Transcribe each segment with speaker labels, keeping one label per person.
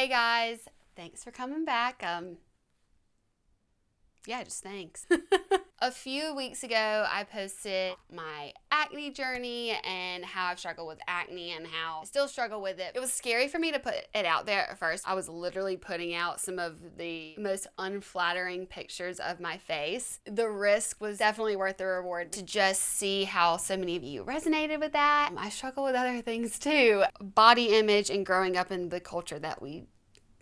Speaker 1: Hey guys, thanks for coming back. Just thanks. A few weeks ago, I posted my acne journey and how I've struggled with acne and how I still struggle with it. It was scary for me to put it out there at first. I was literally putting out some of the most unflattering pictures of my face. The risk was definitely worth the reward to just see how so many of you resonated with that. I struggle with other things too. Body image and growing up in the culture that we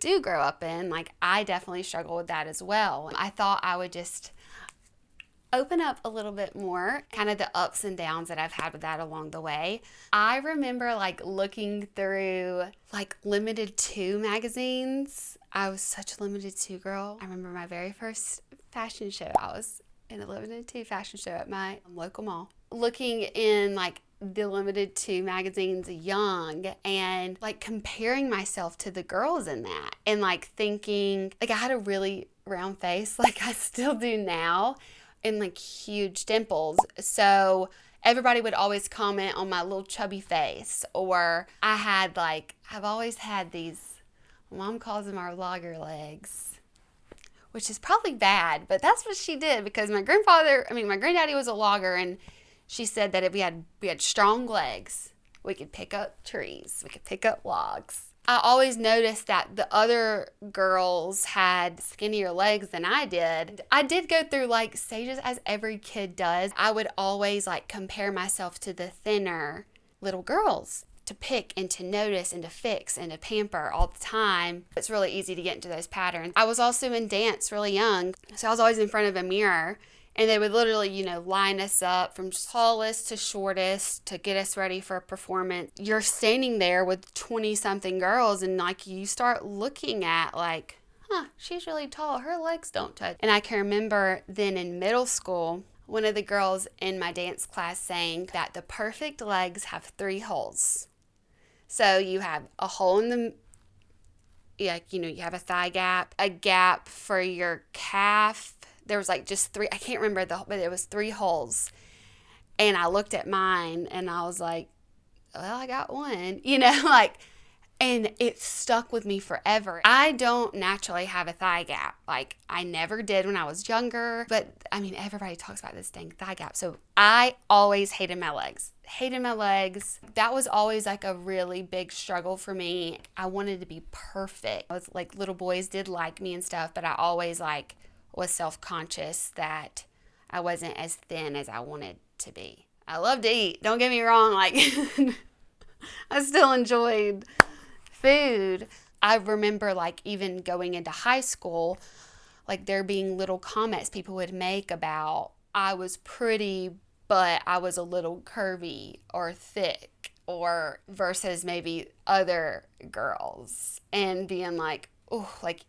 Speaker 1: do grow up in, I definitely struggle with that as well. I thought I would just open up a little bit more, kind of the ups and downs that I've had with that along the way. I remember looking through limited 2 magazines. I was such a limited 2 girl. I remember my very first fashion show. I was in a limited 2 fashion show at my local mall. Looking in the limited 2 magazines young and comparing myself to the girls in that and thinking I had a really round face I still do now and huge dimples. So everybody would always comment on my little chubby face, or I had I've always had these, mom calls them our logger legs, which is probably bad, but that's what she did because my granddaddy was a logger, and she said that if we had strong legs, we could pick up trees, we could pick up logs. I always noticed that the other girls had skinnier legs than I did. I did go through stages as every kid does. I would always compare myself to the thinner little girls to pick and to notice and to fix and to pamper all the time. It's really easy to get into those patterns. I was also in dance really young, so I was always in front of a mirror. And they would literally, line us up from tallest to shortest to get us ready for a performance. You're standing there with 20-something girls and you start looking at she's really tall. Her legs don't touch. And I can remember then in middle school, one of the girls in my dance class saying that the perfect legs have 3 holes. So you have a hole in the, you have a thigh gap, a gap for your calf. There was just 3, I can't remember but it was 3 holes. And I looked at mine and I was like, well, I got one, and it stuck with me forever. I don't naturally have a thigh gap. I never did when I was younger, but everybody talks about this dang thigh gap. So I always hated my legs. That was always a really big struggle for me. I wanted to be perfect. I was little boys did like me and stuff, but I always was self-conscious that I wasn't as thin as I wanted to be. I love to eat. Don't get me wrong. I still enjoyed food. I remember even going into high school, there being little comments people would make about I was pretty, but I was a little curvy or thick, or versus maybe other girls, and being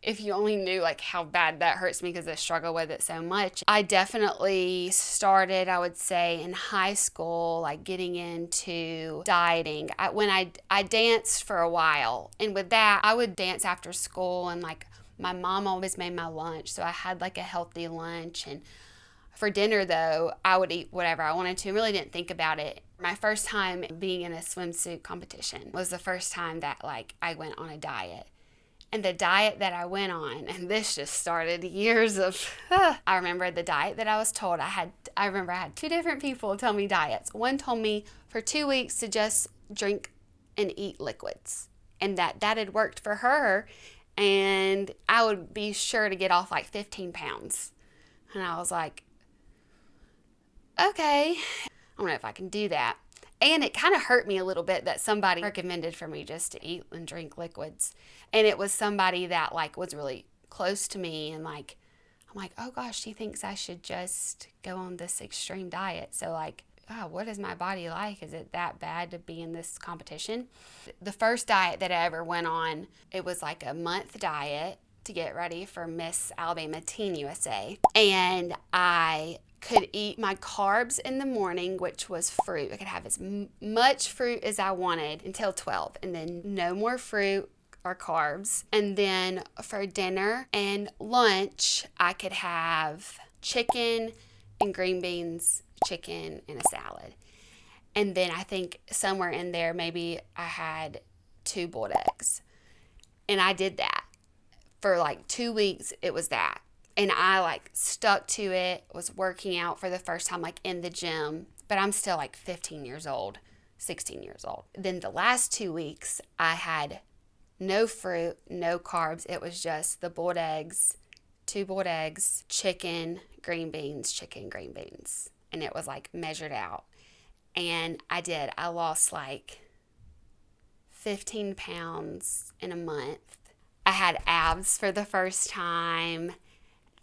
Speaker 1: if you only knew how bad that hurts me because I struggle with it so much. I definitely started, I would say, in high school, getting into dieting. When I danced for a while, and with that, I would dance after school, and my mom always made my lunch, so I had a healthy lunch. And for dinner though, I would eat whatever I wanted to and really didn't think about it. My first time being in a swimsuit competition was the first time that I went on a diet. And the diet that I went on, and this just started years of, I remember the diet that I was told I remember I had 2 different people tell me diets. One told me for 2 weeks to just drink and eat liquids, and that had worked for her, and I would be sure to get off 15 pounds. And I was like, okay, I don't know if I can do that. And it kind of hurt me a little bit that somebody recommended for me just to eat and drink liquids. And it was somebody that was really close to me, and I'm oh gosh, she thinks I should just go on this extreme diet. So what is my body like? Is it that bad to be in this competition? The first diet that I ever went on, it was a month diet to get ready for Miss Alabama Teen USA. And I could eat my carbs in the morning, which was fruit. I could have as much fruit as I wanted until 12, and then no more fruit or carbs. And then for dinner and lunch, I could have chicken and green beans, chicken and a salad. And then I think somewhere in there, maybe I had 2 boiled eggs. And I did that for like 2 weeks. It was that. And I like stuck to it, was working out for the first time, like in the gym, but I'm still like 15 years old, 16 years old. Then the last 2 weeks, I had no fruit, no carbs. It was just the boiled eggs, 2 boiled eggs, chicken, green beans, chicken, green beans. And it was like measured out. And I lost like 15 pounds in a month. I had abs for the first time.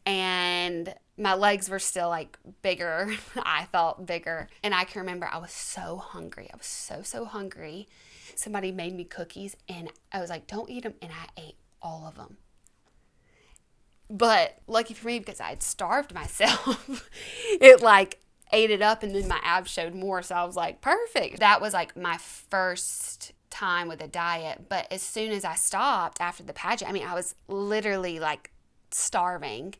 Speaker 1: And my legs were still like bigger. I felt bigger. And I can remember I was so hungry. I was so hungry. Somebody made me cookies and I was like, don't eat them. And I ate all of them. But lucky for me, because I had starved myself, it like ate it up and then my abs showed more. So I was like, perfect. That was like my first time with a diet. But as soon as I stopped after the pageant, I mean, I was literally like starving.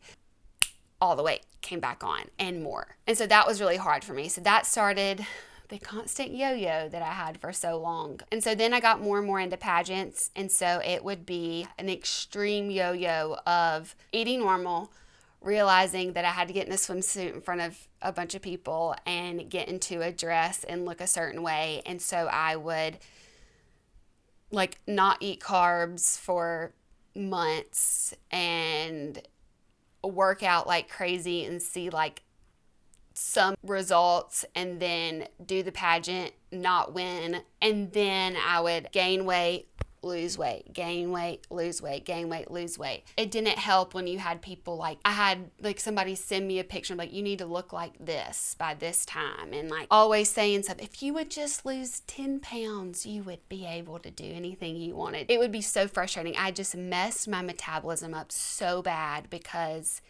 Speaker 1: All the weight came back on and more. And so that was really hard for me. So that started the constant yo-yo that I had for so long. And so then I got more and more into pageants. And so it would be an extreme yo-yo of eating normal, realizing that I had to get in a swimsuit in front of a bunch of people and get into a dress and look a certain way. And so I would like not eat carbs for months and work out like crazy and see like some results and then do the pageant, not win. And then I would gain weight, lose weight, gain weight, lose weight, gain weight, lose weight. It didn't help when you had people like, I had like somebody send me a picture like, you need to look like this by this time. And like always saying something, if you would just lose 10 pounds, you would be able to do anything you wanted. It would be so frustrating. I just messed my metabolism up so bad because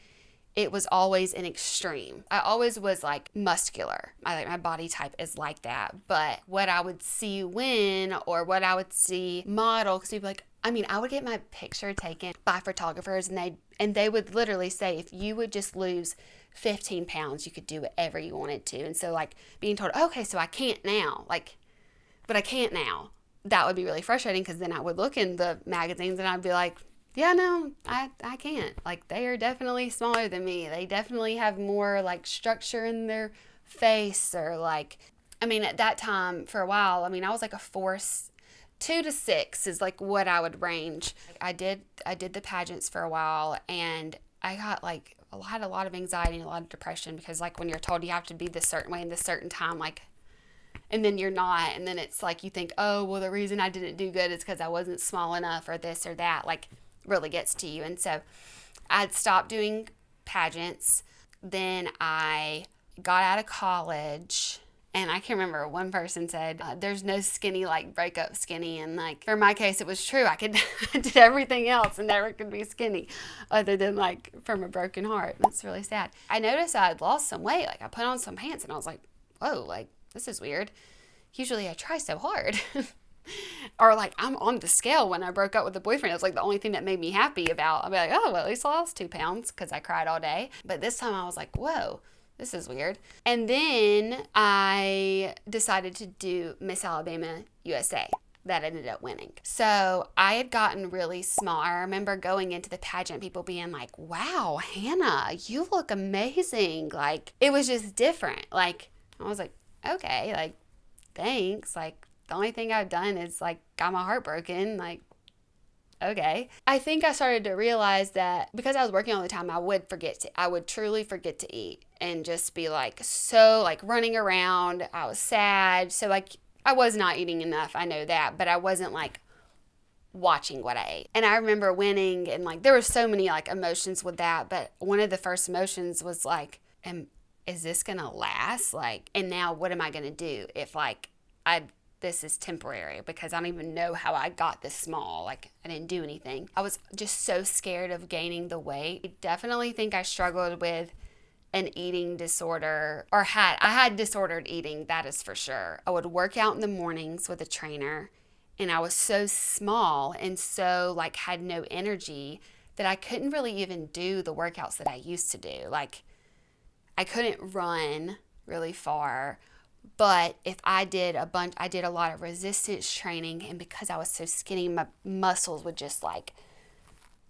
Speaker 1: it was always an extreme. I always was like muscular. My body type is like that. But what I would see win or what I would see model, because people like, I mean, I would get my picture taken by photographers and they would literally say, if you would just lose 15 pounds, you could do whatever you wanted to. And so like being told, okay, so I can't now, but I can't now. That would be really frustrating because then I would look in the magazines and I'd be like, yeah, no, I can't. Like, they are definitely smaller than me. They definitely have more, like, structure in their face or, like, I mean, at that time, for a while, I mean, I was, like, 2 to 6 is, like, what I would range. I did the pageants for a while, and I got, like, had a lot of anxiety and a lot of depression because, like, when you're told you have to be this certain way in this certain time, like, and then you're not, and then it's, like, you think, oh, well, the reason I didn't do good is because I wasn't small enough or this or that, like, really gets to you. And so I'd stopped doing pageants. Then I got out of college and I can remember one person said, there's no skinny like break up skinny. And like for my case, it was true. I did everything else and never could be skinny other than like from a broken heart. That's really sad. I noticed I had lost some weight. Like I put on some pants and I was like, whoa, like this is weird. Usually I try so hard. Or like I'm on the scale when I broke up with a boyfriend. It was like the only thing that made me happy about. I'd be like, oh, well, at least I lost 2 pounds because I cried all day. But this time I was like, whoa, this is weird. And then I decided to do Miss Alabama USA. That ended up winning. So I had gotten really small. I remember going into the pageant, people being like, wow, Hannah, you look amazing. Like it was just different. Like I was like, okay, like thanks. Like the only thing I've done is like got my heart broken. Like, okay. I think I started to realize that because I was working all the time, I would truly forget to eat and just be like, so like running around. I was sad. So like I was not eating enough. I know that, but I wasn't like watching what I ate. And I remember winning and like, there were so many like emotions with that. But one of the first emotions was like, is this going to last? Like, and now what am I going to do if like this is temporary because I don't even know how I got this small. Like I didn't do anything. I was just so scared of gaining the weight. I definitely think I struggled with an eating disorder I had disordered eating, that is for sure. I would work out in the mornings with a trainer and I was so small and so like had no energy that I couldn't really even do the workouts that I used to do. Like I couldn't run really far, But if I did a lot of resistance training, and because I was so skinny, my muscles would just like,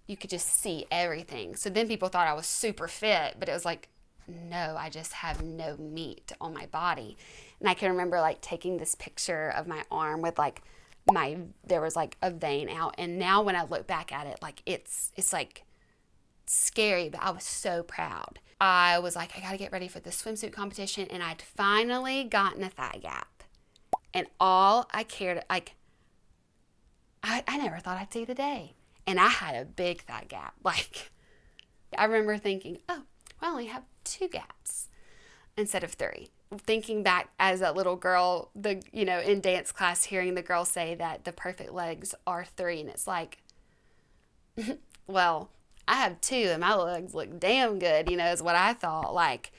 Speaker 1: you could just see everything. So then people thought I was super fit, but it was like, no, I just have no meat on my body. And I can remember like taking this picture of my arm with like there was like a vein out. And now when I look back at it, like it's like scary, but I was so proud. I was like, I got to get ready for the swimsuit competition. And I'd finally gotten a thigh gap. And all I cared, like, I never thought I'd see the day. And I had a big thigh gap. Like, I remember thinking, oh, I only have 2 gaps instead of 3. Thinking back as a little girl, in dance class, hearing the girl say that the perfect legs are 3. And it's like, well, I have 2 and my legs look damn good, is what I thought. Like,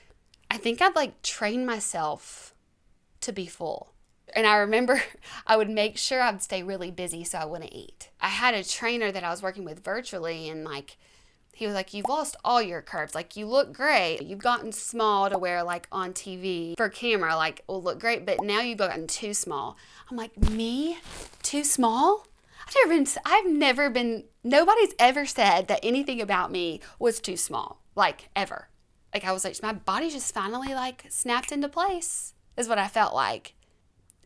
Speaker 1: I think I'd like train myself to be full. And I remember I would make sure I'd stay really busy so I wouldn't eat. I had a trainer that I was working with virtually, and like, he was like, you've lost all your curves. Like, you look great. You've gotten small to where like on TV for camera, like, will look great, but now you've gotten too small. I'm like, me? Too small? Nobody's ever said that anything about me was too small, like, ever. Like, I was like, my body just finally like snapped into place is what I felt like.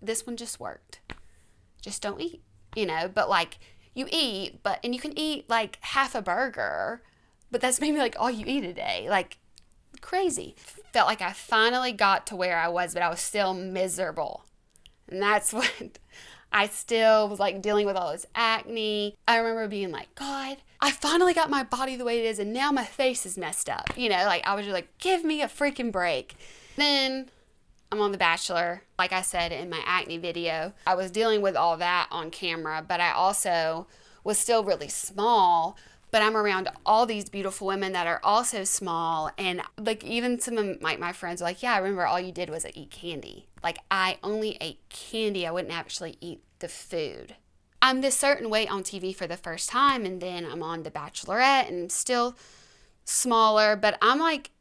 Speaker 1: This one just worked. Just don't eat, but like, you eat, and you can eat like half a burger, but that's maybe like all you eat a day. Like, crazy. Felt like I finally got to where I was, but I was still miserable. And that's what I still was like dealing with all this acne. I remember being like, God, I finally got my body the way it is, and now my face is messed up. Like, I was just like, give me a freaking break. Then I'm on The Bachelor. Like I said in my acne video, I was dealing with all that on camera, but I also was still really small. But I'm around all these beautiful women that are also small. And like, even some of my friends were like, yeah, I remember all you did was eat candy. Like, I only ate candy. I wouldn't actually eat the food. I'm this certain weight on TV for the first time, and then I'm on The Bachelorette and still smaller, but I'm like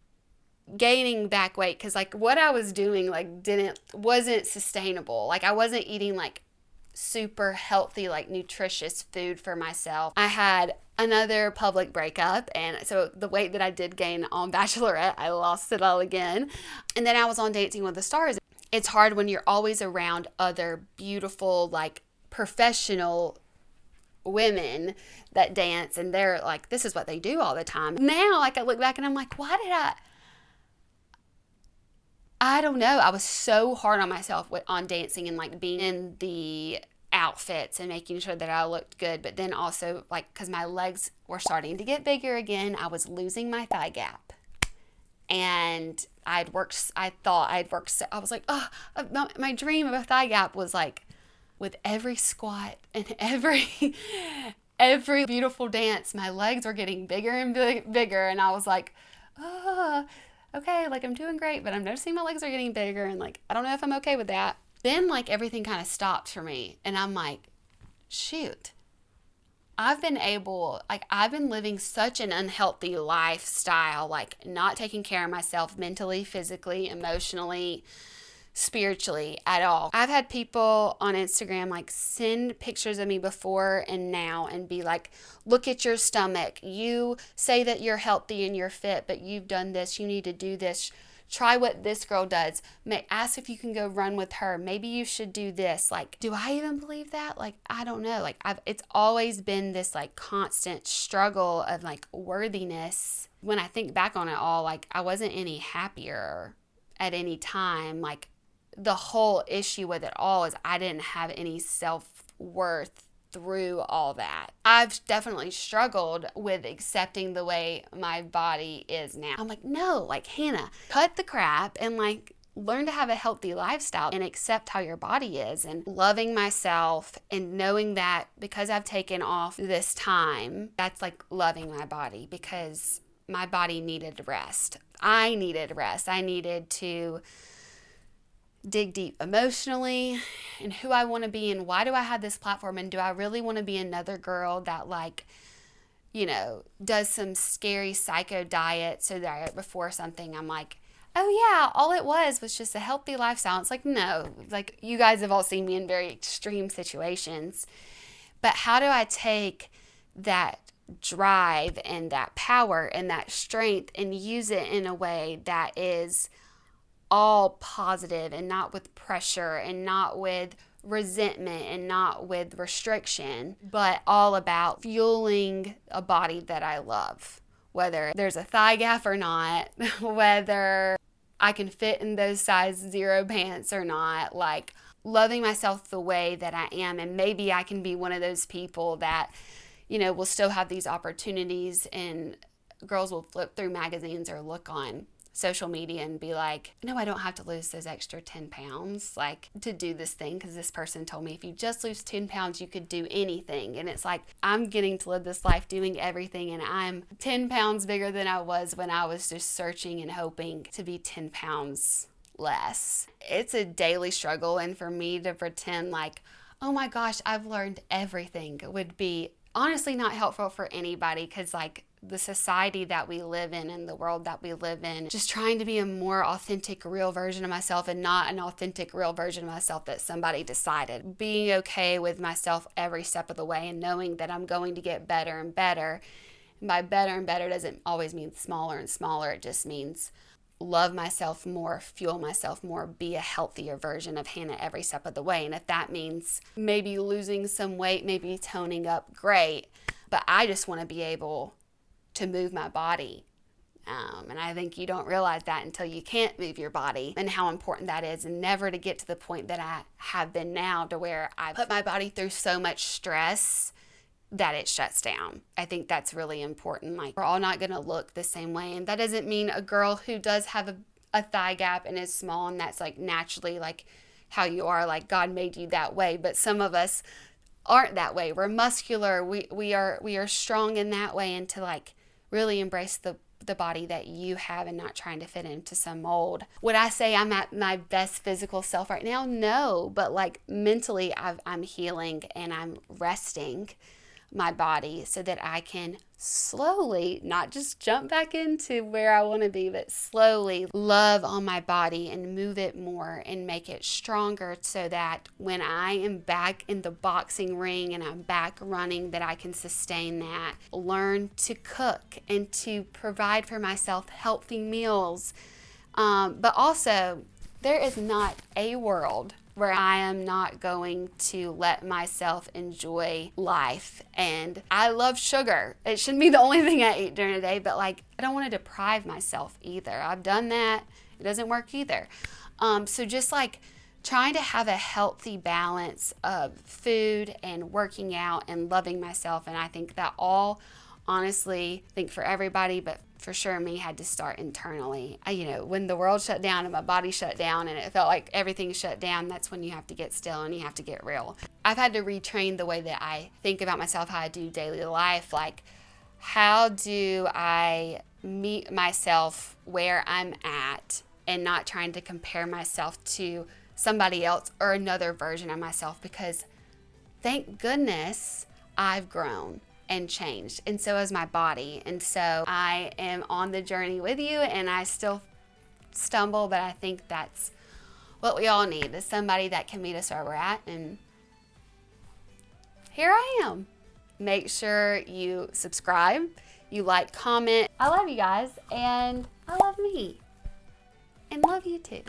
Speaker 1: gaining back weight because like what I was doing like wasn't sustainable. Like, I wasn't eating like super healthy, like nutritious food for myself. I had another public breakup, and so the weight that I did gain on Bachelorette, I lost it all again. And then I was on Dancing with the Stars. It's hard when you're always around other beautiful, like, professional women that dance, and they're like, this is what they do all the time. Now, like, I look back and I'm like, why did I don't know. I was so hard on myself on dancing and like being in the outfits and making sure that I looked good. But then also, like, because my legs were starting to get bigger again, I was losing my thigh gap. And I was like, oh, my dream of a thigh gap was like, with every squat and every beautiful dance, my legs were getting bigger and bigger. And I was like, oh, okay, like, I'm doing great, but I'm noticing my legs are getting bigger, and like, I don't know if I'm okay with that. Then like everything kind of stopped for me, and I'm like, shoot, I've been living such an unhealthy lifestyle, like not taking care of myself mentally, physically, emotionally, spiritually at all. I've had people on Instagram like send pictures of me before and now and be like, look at your stomach. You say that you're healthy and you're fit, but you've done this. You need to do this. Try what this girl does. Ask if you can go run with her. Maybe you should do this. Like, do I even believe that? Like, I don't know. Like, it's always been this like constant struggle of like worthiness. When I think back on it all, like, I wasn't any happier at any time. Like, the whole issue with it all is I didn't have any self-worth through all that. I've definitely struggled with accepting the way my body is now. I'm like, no, like, Hannah, cut the crap and like learn to have a healthy lifestyle and accept how your body is, and loving myself and knowing that because I've taken off this time, that's like loving my body, because my body needed rest. I needed rest. I needed to dig deep emotionally and who I want to be and why do I have this platform, and do I really want to be another girl that like, does some scary psycho diet so that before something I'm like, oh yeah, all it was just a healthy lifestyle. It's like, no, like you guys have all seen me in very extreme situations. But how do I take that drive and that power and that strength and use it in a way that is all positive and not with pressure and not with resentment and not with restriction, but all about fueling a body that I love, whether there's a thigh gap or not, whether I can fit in those size 0 pants or not, like loving myself the way that I am. And maybe I can be one of those people that, you know, will still have these opportunities, and girls will flip through magazines or look on social media and be like, no, I don't have to lose those extra 10 pounds like to do this thing because this person told me if you just lose 10 pounds you could do anything. And it's like, I'm getting to live this life doing everything, and I'm 10 pounds bigger than I was when I was just searching and hoping to be 10 pounds less. It's a daily struggle, and for me to pretend like, oh my gosh, I've learned everything would be honestly not helpful for anybody, because like the society that we live in and the world that we live in, just trying to be a more authentic, real version of myself and not an authentic, real version of myself that somebody decided. Being okay with myself every step of the way and knowing that I'm going to get better and better. And by better and better doesn't always mean smaller and smaller. It just means love myself more, fuel myself more, be a healthier version of Hannah every step of the way. And if that means maybe losing some weight, maybe toning up, great. But I just want to be able to move my body. And I think you don't realize that until you can't move your body, and how important that is, and never to get to the point that I have been now, to where I put my body through so much stress that it shuts down. I think that's really important. Like, we're all not going to look the same way. And that doesn't mean a girl who does have a thigh gap and is small and that's like naturally like how you are, like God made you that way. But some of us aren't that way. We're muscular. We are strong in that way, and to like really embrace the body that you have and not trying to fit into some mold. Would I say I'm at my best physical self right now? No, but like mentally I'm healing and I'm resting my body so that I can slowly, not just jump back into where I want to be, but slowly love on my body and move it more and make it stronger, so that when I am back in the boxing ring and I'm back running, that I can sustain that. Learn to cook and to provide for myself healthy meals. But also, there is not a world where I am not going to let myself enjoy life. And I love sugar. It shouldn't be the only thing I eat during the day, but like, I don't want to deprive myself either. I've done that. It doesn't work either. So just like trying to have a healthy balance of food and working out and loving myself. And I think that all, honestly, I think for everybody, but for sure me, had to start internally. When the world shut down and my body shut down and it felt like everything shut down, that's when you have to get still and you have to get real. I've had to retrain the way that I think about myself, how I do daily life. Like, how do I meet myself where I'm at and not trying to compare myself to somebody else or another version of myself, because thank goodness I've grown and changed, and so has my body. And so I am on the journey with you, and I still stumble, but I think that's what we all need, is somebody that can meet us where we're at. And here I am. Make sure you subscribe, you like, comment. I love you guys, and I love me, and love you too.